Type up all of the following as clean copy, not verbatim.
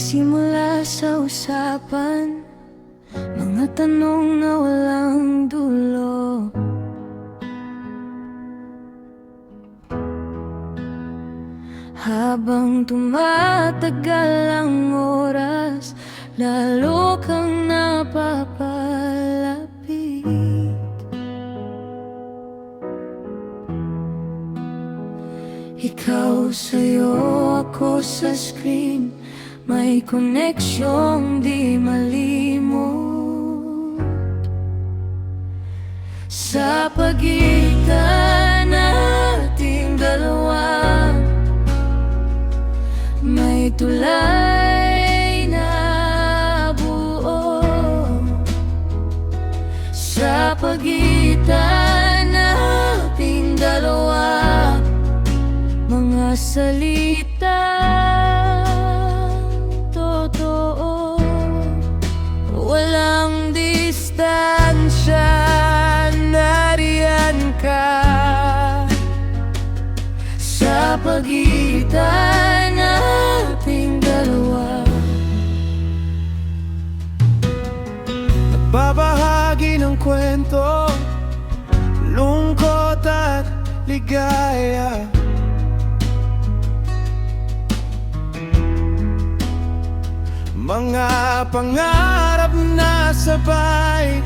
Nagsimula sa usapan, mga tanong na walang dulo. Habang tumatagal ang oras, lalo kang napapalapit. Ikaw sa'yo, ako sa screen, may koneksyong di malimot. Sa pagitan nating dalawa, may tulay na buo. Sa pagitan nating dalawa, mga salita totoo. Walang distansya, nariyan ka. Sa pagitan nating dalawa, nagbabahagi ng kwento, lungkot at ligaya. Mga pangarap na sabay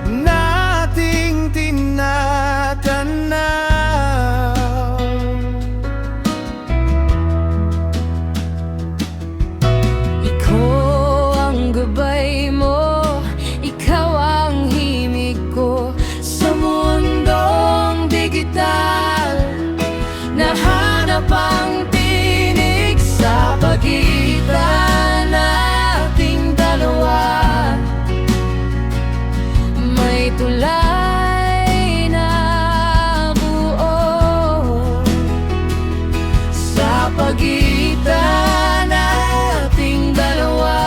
nating tinatanaw. ikaw ang gabay mo, ikaw ang himig ko. Sa mundong digital, nahanap ang tinig. Sa pagitan nating dalawa, may tulay na buo. Sa pagitan nating dalawa,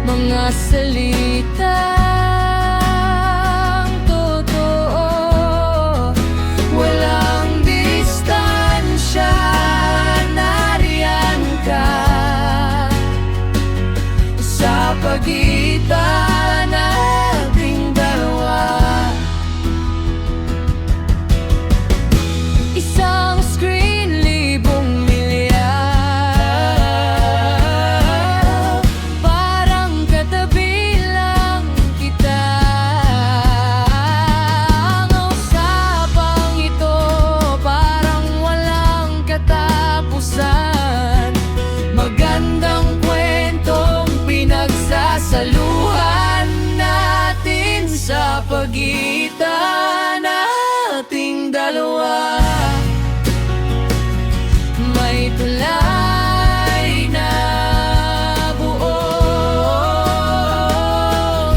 mga salita totoo. Walang distansya, nariyan ka. Sa pagitan nating dalawa, isang screen, libong milyar. Parang katabi lang kita. Ang usapang ito parang walang katapusan. Magandang kwentong pinagsasaluhan natin. Sa pagitan nating dalawa, may tulay na buo.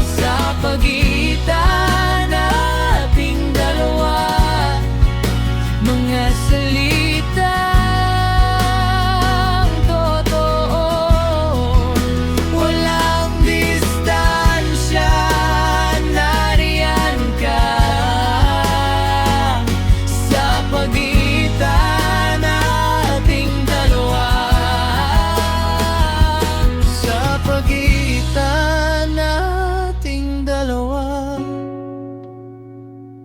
Sa pagitan nating dalawa, mga salita totoo. Walang distansya, nariyan ka. Sa pagitan nating dalawa, Sa pagitan nating dalawa,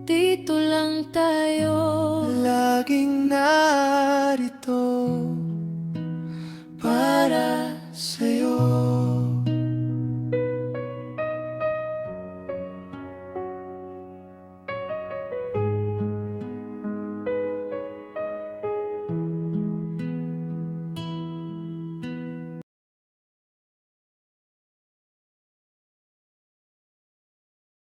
dito lang tayo. laging narito.